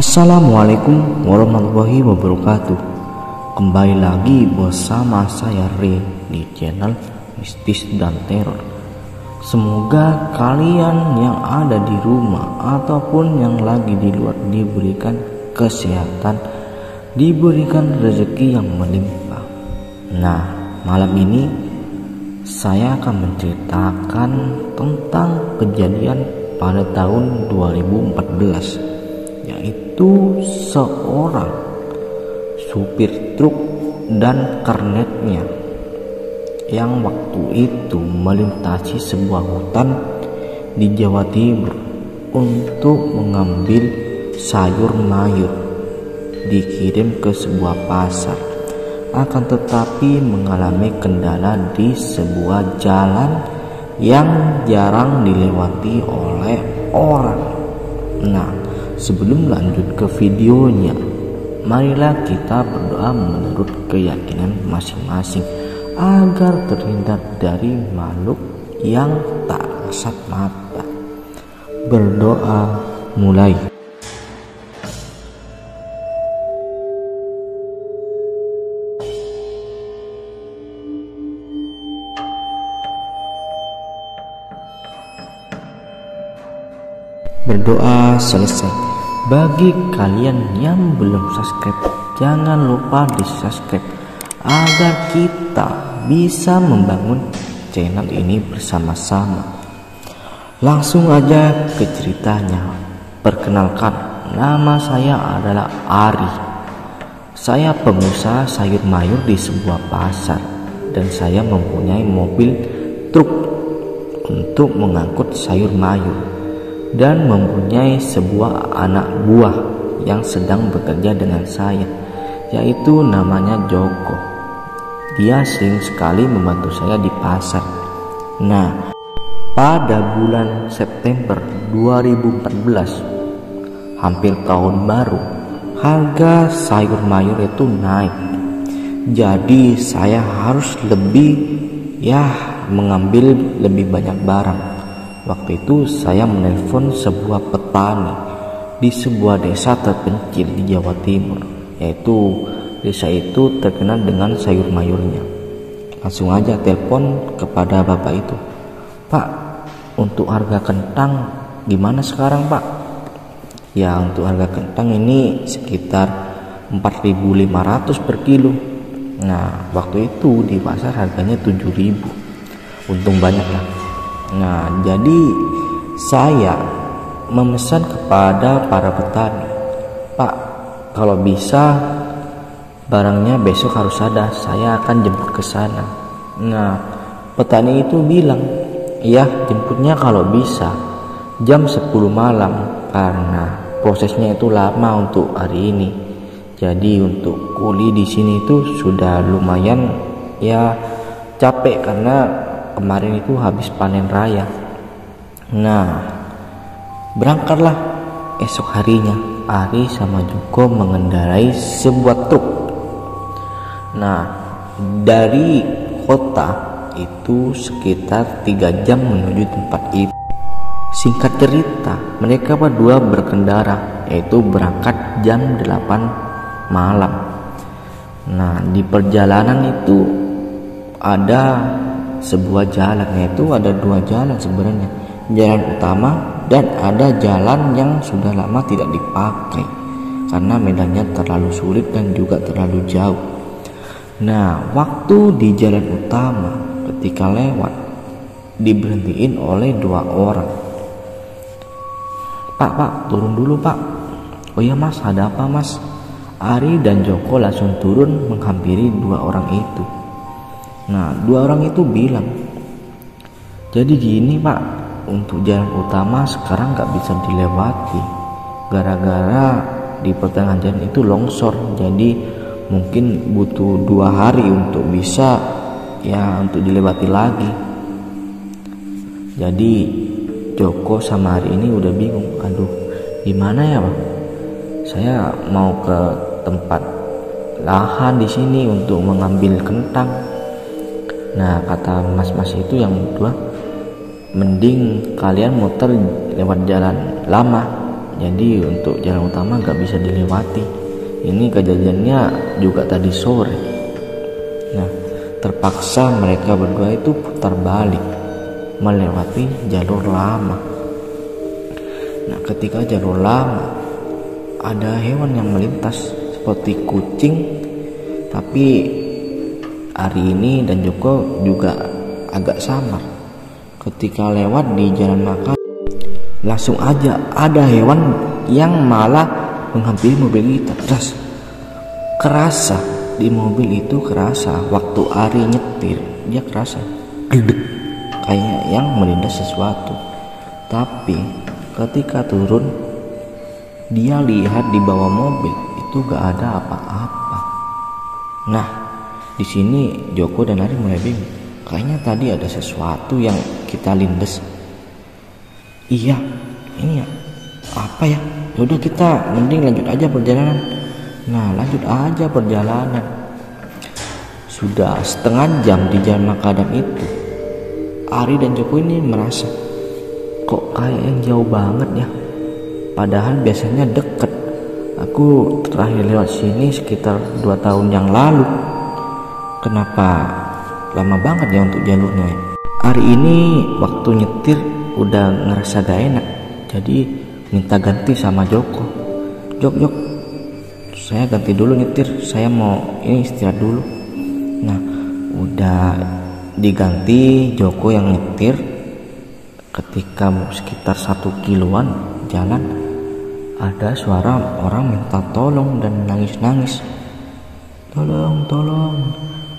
Assalamualaikum warahmatullahi wabarakatuh. Kembali lagi bersama saya Ray di channel Mistis dan Teror. Semoga kalian yang ada di rumah ataupun yang lagi di luar diberikan kesehatan, diberikan rezeki yang melimpah. Nah, malam ini saya akan menceritakan tentang kejadian pada tahun 2014, yaitu seorang supir truk dan kernetnya yang waktu itu melintasi sebuah hutan di Jawa Timur untuk mengambil sayur mayur dikirim ke sebuah pasar, akan tetapi mengalami kendala di sebuah jalan yang jarang dilewati oleh orang. Nah, sebelum lanjut ke videonya, marilah kita berdoa menurut keyakinan masing-masing agar terhindar dari makhluk yang tak kasat mata. Berdoa mulai. Berdoa selesai. Bagi kalian yang belum subscribe, jangan lupa di subscribe agar kita bisa membangun channel ini bersama-sama. Langsung aja ke ceritanya. Perkenalkan, nama saya adalah Ari. Saya pengusaha sayur mayur di sebuah pasar, dan saya mempunyai mobil truk untuk mengangkut sayur mayur, dan mempunyai sebuah anak buah yang sedang bekerja dengan saya, yaitu namanya Joko. Dia sering sekali membantu saya di pasar. Nah, pada bulan September 2014, hampir tahun baru, harga sayur mayur itu naik. Jadi saya harus mengambil lebih banyak barang. Waktu itu saya menelpon sebuah petani di sebuah desa terpencil di Jawa Timur, yaitu desa itu terkenal dengan sayur mayurnya. Langsung aja telepon kepada bapak itu, "Pak, untuk harga kentang gimana sekarang, Pak?" Ya, untuk harga kentang ini sekitar 4.500 per kilo. Nah, waktu itu di pasar harganya 7.000. Untung banyak lah. Nah, jadi saya memesan kepada para petani, "Pak, kalau bisa barangnya besok harus ada, saya akan jemput ke sana." Nah, petani itu bilang, "Ya, jemputnya kalau bisa jam 10 malam karena prosesnya itu lama untuk hari ini. Jadi untuk kuli di sini itu sudah lumayan capek karena kemarin itu habis panen raya." Nah, berangkatlah esok harinya Ari sama Joko mengendarai sebuah truk. Nah, dari kota itu sekitar 3 jam menuju tempat itu. Singkat cerita, mereka berdua berkendara, yaitu berangkat jam 8 malam. Nah, di perjalanan itu ada sebuah jalan, yaitu ada 2 jalan sebenarnya, jalan utama dan ada jalan yang sudah lama tidak dipakai karena medannya terlalu sulit dan juga terlalu jauh. Nah, waktu di jalan utama ketika lewat diberhentiin oleh 2 orang. Pak, turun dulu, Pak." "Oh ya Mas, ada apa Mas?" Ari dan Joko langsung turun menghampiri 2 orang itu. Nah, 2 orang itu bilang, "Jadi gini Pak, untuk jalan utama sekarang gak bisa dilewati gara-gara di pertengahan jalan itu longsor. Jadi mungkin butuh 2 hari untuk bisa untuk dilewati lagi." Jadi Joko sama Hari ini udah bingung, "Aduh, gimana ya Bang? Saya mau ke tempat lahan di sini untuk mengambil kentang." Nah, kata mas-mas itu yang berdua, "Mending kalian muter lewat jalan lama jadi untuk jalan utama nggak bisa dilewati. Ini kejadiannya juga tadi sore. Nah, terpaksa mereka berdua itu putar balik melewati jalur lama. Nah, ketika jalur lama ada hewan yang melintas seperti kucing, tapi hari ini dan Joko juga agak samar. Ketika lewat di jalan makan, langsung aja ada hewan yang malah menghampiri mobil kita. Terus kerasa di mobil itu, kerasa waktu Ari nyetir dia kerasa gedek kayak yang melindas sesuatu. Tapi ketika turun dia lihat di bawah mobil itu gak ada apa-apa. Nah, di sini Joko dan Ari mulai bingung. Kayaknya tadi ada sesuatu yang kita lindas. Iya, ini ya apa ya? Yaudah kita mending lanjut aja perjalanan. Nah, lanjut aja perjalanan. Sudah setengah jam di jalan makadam itu, Ari dan Joko ini merasa kok kayak yang jauh banget ya. Padahal biasanya deket. Aku terakhir lewat sini sekitar 2 tahun yang lalu. Kenapa lama banget ya untuk jalurnya? Hari ini waktu nyetir udah ngerasa gak enak, jadi minta ganti sama Joko. Jok, saya ganti dulu nyetir, saya mau ini istirahat dulu. Nah, udah diganti, Joko yang nyetir. Ketika sekitar 1 kiloan jalan, ada suara orang minta tolong dan nangis-nangis. Tolong,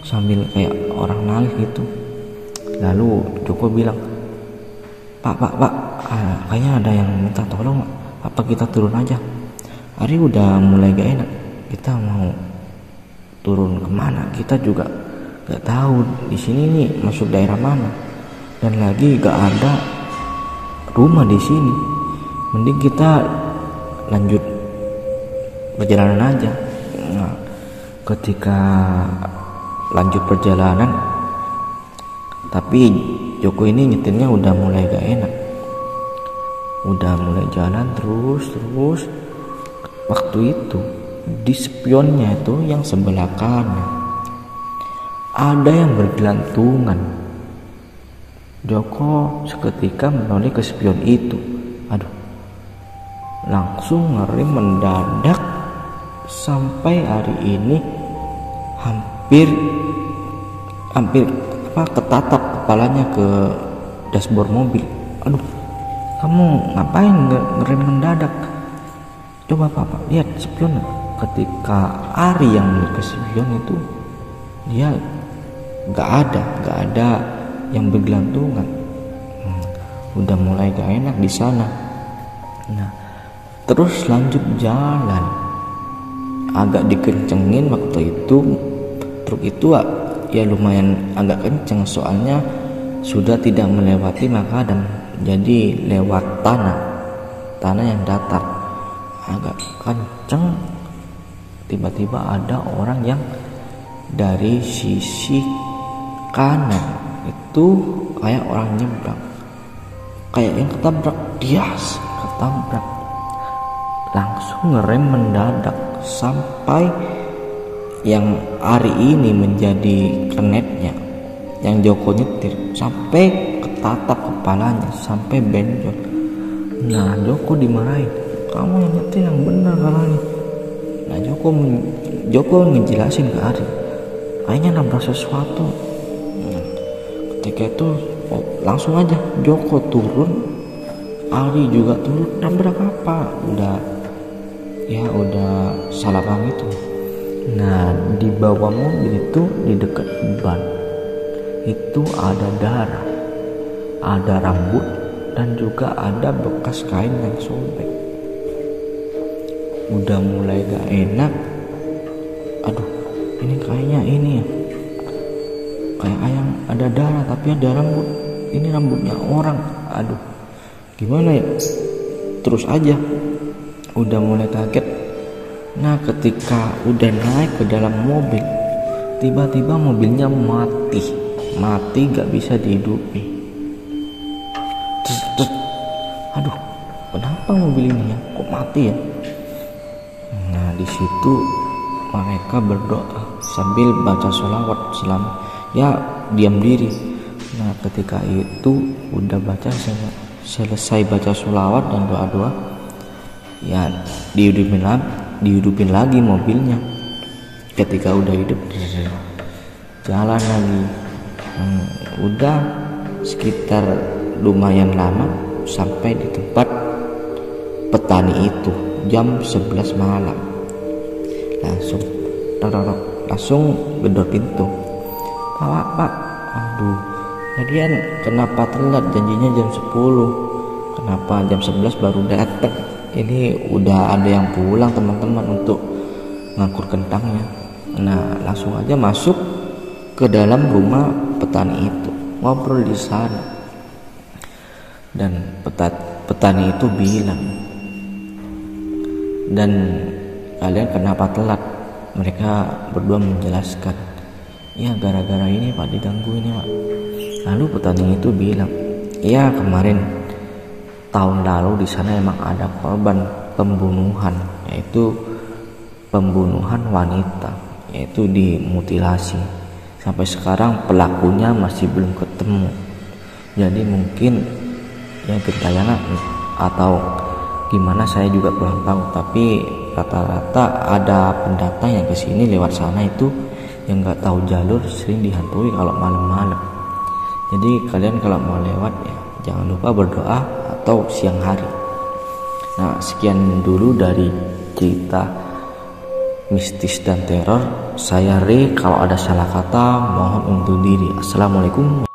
sambil kayak orang nangis gitu. Lalu Joko bilang, Pak, kayaknya ada yang minta tolong, apa kita turun aja? Ari udah mulai gak enak, kita mau turun kemana? Kita juga gak tahu di sini nih masuk daerah mana, dan lagi gak ada rumah di sini. Mending kita lanjut perjalanan aja. Nah, ketika lanjut perjalanan, tapi Joko ini nyetirnya udah mulai gak enak, udah mulai jalan terus. Waktu itu di spionnya itu yang sebelah kanan ada yang bergelantungan. Joko seketika menoleh ke spion itu. Aduh, langsung ngerem mendadak. Sampai hari ini hampir ketatap kepalanya ke dashboard mobil. Aduh, kamu ngapain ngerem mendadak? Coba Pak lihat spion. Ketika Ari yang ke spion itu, dia gak ada yang bergelantungan. Udah mulai gak enak di sana. Nah, terus lanjut jalan. Agak dikencengin waktu itu. Truk itu ya lumayan agak kenceng, soalnya sudah tidak melewati makadam, jadi lewat tanah yang datar, agak kenceng. Tiba-tiba ada orang yang dari sisi kanan itu kayak orang nyebrang, kayak yang ketabrak. Ketabrak, langsung ngerem mendadak sampai yang hari ini menjadi kernetnya, yang Joko nyetir, sampai ketatap kepalanya, sampai benjol. Nah, Joko dimarahin, kamu yang nyetir yang benar kalanya. Nah, Joko ngejelasin ke Ari, kayaknya nabrak sesuatu. Ketika itu langsung aja Joko turun, Ari juga turun. Nabrak apa? Udah salah paham itu. Nah, di bawah mobil itu, di dekat ban itu ada darah, ada rambut, dan juga ada bekas kain yang sobek. Udah mulai gak enak. Aduh, ini kayaknya ini ya, kayak ayam, ada darah tapi ada rambut. Ini rambutnya orang. Aduh, gimana ya? Terus aja udah mulai kaget. Nah, ketika udah naik ke dalam mobil, tiba-tiba mobilnya mati gak bisa dihidupi. Aduh, kenapa kenapa mobil ini ya kok mati ya. Nah di situ mereka berdoa sambil baca sholawat selama ya diam diri. Nah ketika itu udah selesai baca sholawat dan doa-doa, ya dihidupin lagi mobilnya. Ketika udah hidup, jalan lagi. Udah sekitar lumayan lama sampai di tempat petani itu jam 11 malam. Langsung gedor pintu. Pak, aduh, jadian kenapa telat, janjinya jam 10, kenapa jam 11 baru datang. Ini udah ada yang pulang teman-teman untuk ngangkut kentangnya. Nah langsung aja masuk ke dalam rumah petani itu, ngobrol di sana. Dan petani itu bilang, dan kalian kenapa telat? Mereka berdua menjelaskan, ya gara-gara ini Pak, diganggu ini Pak. Lalu petani itu bilang, ya kemarin tahun lalu di sana emang ada korban pembunuhan, yaitu pembunuhan wanita, yaitu dimutilasi. Sampai sekarang pelakunya masih belum ketemu. Jadi mungkin ya gentayangan atau gimana saya juga kurang tahu, tapi rata-rata ada pendatang yang kesini lewat sana itu yang nggak tahu jalur, sering dihantui kalau malam-malam. Jadi kalian kalau mau lewat ya jangan lupa berdoa atau siang hari. Nah sekian dulu dari cerita mistis dan teror. Saya Re, kalau ada salah kata mohon undur diri. Assalamualaikum.